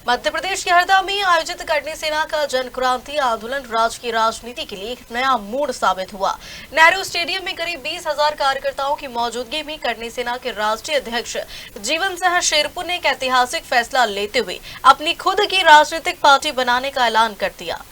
मध्य प्रदेश के हरदा में आयोजित करनी सेना का जन क्रांति आंदोलन राज्य की राजनीति के लिए एक नया मोड़ साबित हुआ। नेहरू स्टेडियम में करीब 20,000 कार्यकर्ताओं की मौजूदगी में करनी सेना के राष्ट्रीय अध्यक्ष जीवन सिंह शेरपुर ने एक ऐतिहासिक फैसला लेते हुए अपनी खुद की राजनीतिक पार्टी बनाने का ऐलान कर दिया।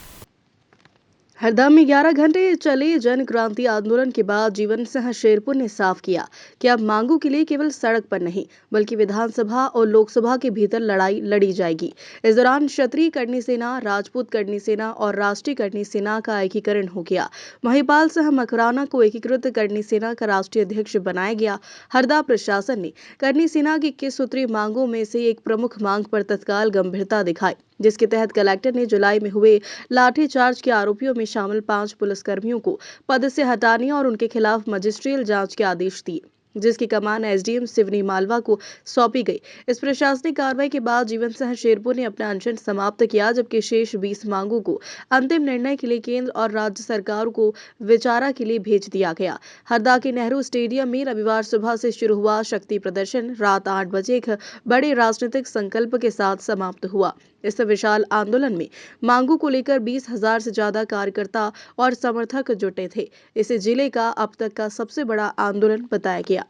हरदा में 11 घंटे चले जन क्रांति आंदोलन के बाद जीवन सिंह शेरपुर ने साफ किया कि अब मांगों के लिए केवल सड़क पर नहीं बल्कि विधानसभा और लोकसभा के भीतर लड़ाई लड़ी जाएगी। इस दौरान क्षत्रिय करनी सेना, राजपूत करनी सेना और राष्ट्रीय करनी सेना का एकीकरण हो गया। महिपाल सिंह मकराना को एकीकृत करनी सेना का राष्ट्रीय अध्यक्ष बनाया गया। हरदा प्रशासन ने करनी सेना की 21 सूत्री मांगों में से एक प्रमुख मांग पर तत्काल गंभीरता दिखाई, जिसके तहत कलेक्टर ने जुलाई में हुए लाठीचार्ज के आरोपियों में शामिल 5 पुलिसकर्मियों को पद से हटाने और उनके खिलाफ मजिस्ट्रियल जांच के आदेश दिए, जिसकी कमान एसडीएम सिवनी मालवा को सौंपी गई। इस प्रशासनिक कार्रवाई के बाद जीवन सिंह शेरपुर ने अपना अनशन समाप्त किया, जबकि शेष 20 मांगों को अंतिम निर्णय के लिए केंद्र और राज्य सरकार को विचारा के लिए भेज दिया गया। हरदा के नेहरू स्टेडियम में रविवार सुबह से शुरू हुआ शक्ति प्रदर्शन रात 8 बजे एक बड़े राजनीतिक संकल्प के साथ समाप्त हुआ। इस विशाल आंदोलन में मांगों को लेकर 20,000 से ज्यादा कार्यकर्ता और समर्थक जुटे थे। इसे जिले का अब तक का सबसे बड़ा आंदोलन बताया गया।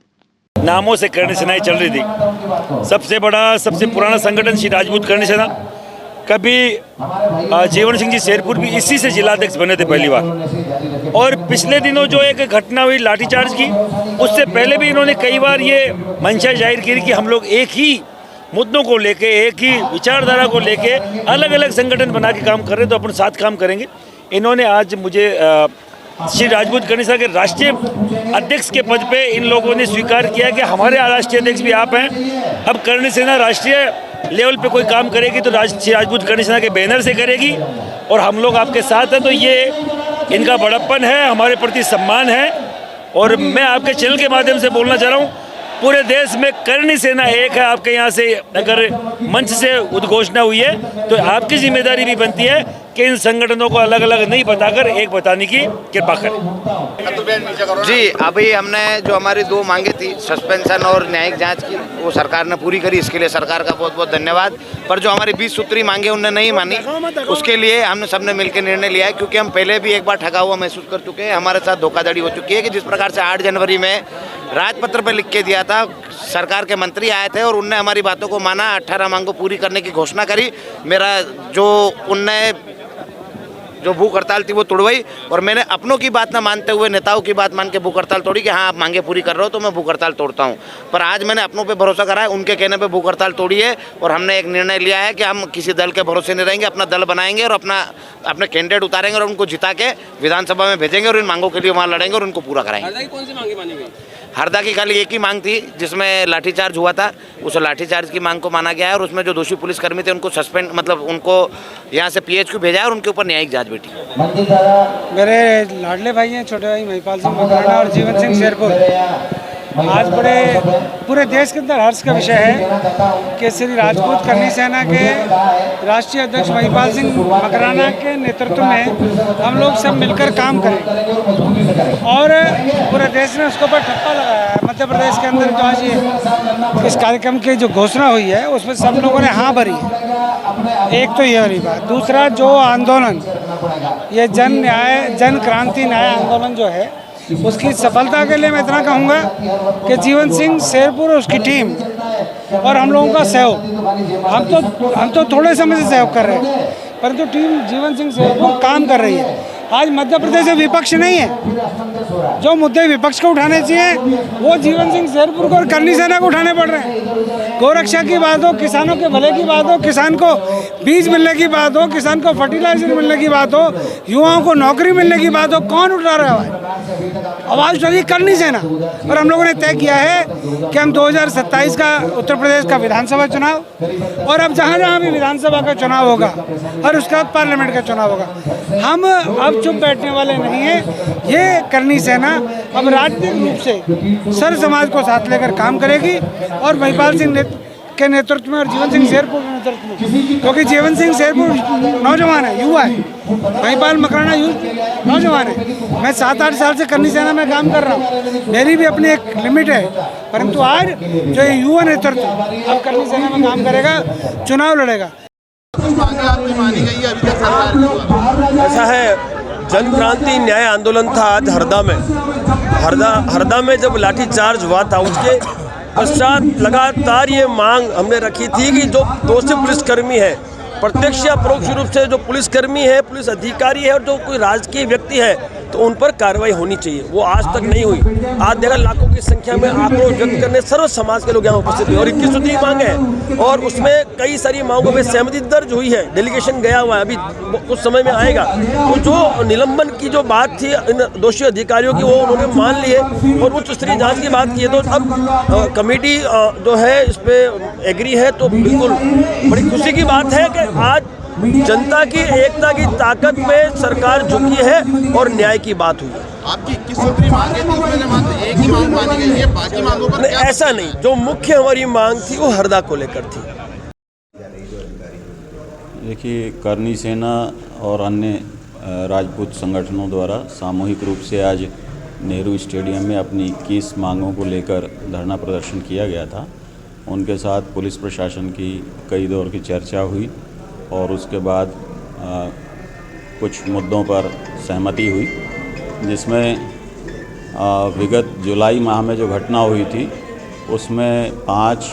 नामों से करनी सेनाएं चल रही थी। सबसे बड़ा, सबसे पुराना संगठन श्री राजपूत करनी सेना। कभी जीवन सिंह जी शेरपुर भी इसी से जिलाध्यक्ष बने थे पहली बार। और पिछले दिनों जो एक घटना हुई लाठीचार्ज की, उससे पहले भी इन्होंने कई बार ये मंशा जाहिर की कि हम लोग एक ही मुद्दों को लेके, एक ही विचारधारा को लेके अलग अलग संगठन बना के काम कर रहे हैं, तो अपन साथ काम करेंगे। इन्होंने आज मुझे श्री राजपूत करनी सेना के राष्ट्रीय अध्यक्ष के पद पे इन लोगों ने स्वीकार किया कि हमारे राष्ट्रीय अध्यक्ष भी आप हैं। अब करनी सेना राष्ट्रीय लेवल पे कोई काम करेगी तो श्री राजपूत करनी सेना के बैनर से करेगी और हम लोग आपके साथ हैं। तो ये इनका बड़प्पन है, हमारे प्रति सम्मान है। और मैं आपके चैनल के माध्यम से बोलना चाह रहा हूँ, पूरे देश में करनी सेना एक है। आपके यहाँ से अगर मंच से उद्घोषणा हुई है तो आपकी जिम्मेदारी भी बनती है कि इन संगठनों को अलग अलग नहीं बताकर एक बताने की कृपा करें। जी, अभी हमने जो हमारी 2 मांगे थी, सस्पेंशन और न्यायिक जांच की, वो सरकार ने पूरी करी। इसके लिए सरकार का बहुत बहुत धन्यवाद। पर जो हमारी 20 सूत्री मांगे उन्होंने नहीं मानी, उसके लिए हमने सबने मिलकर निर्णय लिया है, क्योंकि हम पहले भी एक बार ठगा हुआ महसूस कर चुके हैं। हमारे साथ धोखाधड़ी हो चुकी है कि जिस प्रकार से 8 जनवरी में राजपत्र पर लिख के दिया था, सरकार के मंत्री आए थे और उनने हमारी बातों को माना, 18 मांगों पूरी करने की घोषणा करी। मेरा जो उनने जो भूख हड़ताल थी वो तोड़वाई और मैंने अपनों की बात ना मानते हुए नेताओं की बात मान के भूख हड़ताल तोड़ी कि हाँ आप मांगे पूरी कर रहे हो तो मैं भूख हड़ताल तोड़ता हूँ। पर आज मैंने अपनों पे भरोसा करा है, उनके कहने पे भूख हड़ताल तोड़ी है और हमने एक निर्णय लिया है कि हम किसी दल के भरोसे नहीं रहेंगे, अपना दल बनाएंगे और अपने कैंडिडेट उतारेंगे और उनको जिता के विधानसभा में भेजेंगे और इन मांगों के लिए वहाँ लड़ेंगे और उनको पूरा कराएंगे। हरदा की कौन सी मांगे मानी गई? हरदा की खाली एक ही मांग थी जिसमें लाठीचार्ज हुआ था, उस लाठीचार्ज की मांग को माना गया है और उसमें जो दोषी पुलिसकर्मी थे उनको सस्पेंड, मतलब उनको यहाँ से PHQ भेजा है और उनके ऊपर न्यायिक जांच बैठी। मेरे लाडले भाई हैं, छोटे भाई महिपाल सिंह मकराना और जीवन सिंह शेरपुर। आज पूरे देश के अंदर हर्ष का विषय है कि श्री राजपूत करनी सेना के राष्ट्रीय अध्यक्ष महिपाल सिंह मकराना के नेतृत्व में हम लोग सब मिलकर काम करें और पूरे देश ने उसके ऊपर ठप्पा लगाया है। मध्य प्रदेश के अंदर जो आज ये इस कार्यक्रम की जो घोषणा हुई है उसमें सब लोगों ने हाँ भरी है। एक तो ये वाली बात। दूसरा, जो आंदोलन, ये जन क्रांति न्याय आंदोलन जो है, उसकी सफलता के लिए मैं इतना कहूँगा कि जीवन सिंह शेरपुर और उसकी टीम और हम लोगों का सहयोग, हम तो थोड़े समय से सहयोग कर रहे हैं, परंतु टीम जीवन सिंह शेरपुर काम कर रही है। आज मध्य प्रदेश में विपक्ष नहीं है, जो मुद्दे विपक्ष को उठाने चाहिए वो जीवन सिंह शेरपुर को और करनी सेना को उठाने पड़ रहे हैं। गोरक्षा की बात हो, किसानों के भले की बात हो, किसान को बीज मिलने की बात हो, किसान को फर्टिलाइजर मिलने की बात हो, युवाओं को नौकरी मिलने की बात हो, कौन उठा रहा है? आवाज़ उठानी करनी सेना। और हम लोगों ने तय किया है कि हम 2027 का उत्तर प्रदेश का विधानसभा चुनाव और अब जहाँ जहाँ भी विधानसभा का चुनाव होगा और उसके बाद पार्लियामेंट का चुनाव होगा, हम अब चुप बैठने वाले नहीं हैं। ये करनी सेना अब राजनीतिक रूप से सर समाज को साथ लेकर काम करेगी और महिपाल सिंह के नेतृत्व में और जीवन सिंह शेरपुर के नेतृत्व में, क्योंकि जीवन सिंह शेरपुर नौजवान है, युवा है, महिपाल मकराना नौजवान है। मैं 7-8 साल से करनी सेना में काम कर रहा हूँ, मेरी भी अपनी एक लिमिट है, परंतु आज जो युवा नेतृत्व अब करनी सेना में काम करेगा, चुनाव लड़ेगा। मांगे आपकी मानी गई है अभी तक सरकार की? ऐसा है, जन क्रांति न्याय आंदोलन था आज हरदा में जब लाठीचार्ज हुआ था, उसके पश्चात लगातार ये मांग हमने रखी थी कि जो दोषी पुलिसकर्मी है, प्रत्यक्ष या परोक्ष रूप से जो पुलिसकर्मी है, पुलिस अधिकारी है और जो कोई राजकीय व्यक्ति है, तो उन पर कार्रवाई होनी चाहिए। वो आज तक नहीं हुई। आज देखा लाखों की संख्या में आक्रोश व्यक्त करने सर्व समाज के लोग यहाँ उपस्थित हुए और 21 सूत्री मांगे हैं और उसमें कई सारी मांगों में सहमति दर्ज हुई है। डेलीगेशन गया हुआ है, अभी कुछ समय में आएगा। तो जो निलंबन की जो बात थी इन दोषी अधिकारियों की, वो उन्होंने मान ली है और उच्च स्तरीय जाँच की बात की है। तो अब कमेटी जो है इस पर एग्री है, तो बिल्कुल बड़ी खुशी की बात है कि आज जनता की एकता की ताकत में सरकार झुकी है और न्याय की बात हुई। आपकी 21 सूत्री मांगे थी, उसमें मात्र एक ही मांग मानी गई है, बाकी मांगों पर क्या? ऐसा नहीं, जो मुख्य हमारी मांग थी वो हरदा को लेकर थी। देखिए, करनी सेना और अन्य राजपूत संगठनों द्वारा सामूहिक रूप से आज नेहरू स्टेडियम में अपनी 21 मांगों को लेकर धरना प्रदर्शन किया गया था। उनके साथ पुलिस प्रशासन की कई दौर की चर्चा हुई और उसके बाद कुछ मुद्दों पर सहमति हुई, जिसमें विगत जुलाई माह में जो घटना हुई थी उसमें 5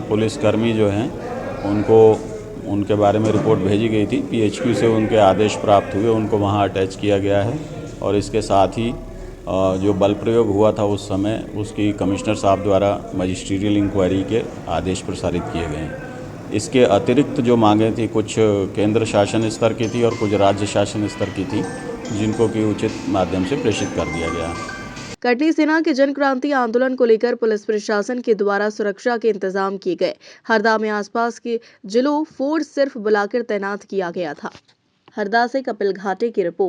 पुलिसकर्मी जो हैं उनको उनके बारे में रिपोर्ट भेजी गई थी। पीएचक्यू से उनके आदेश प्राप्त हुए, उनको वहां अटैच किया गया है और इसके साथ ही जो बल प्रयोग हुआ था उस समय उसकी कमिश्नर साहब द्वारा मजिस्ट्रियल इंक्वायरी के आदेश प्रसारित किए गए हैं। इसके अतिरिक्त जो मांगें थी, कुछ केंद्र शासन स्तर की थी और कुछ राज्य शासन स्तर की थी, जिनको कि उचित माध्यम से प्रेषित कर दिया गया। कटनी सेना के जन क्रांति आंदोलन को लेकर पुलिस प्रशासन के द्वारा सुरक्षा के इंतजाम किए गए। हरदा में आसपास के जिलों फोर्स सिर्फ बुलाकर तैनात किया गया था। हरदा से कपिल घाटे की रिपोर्ट।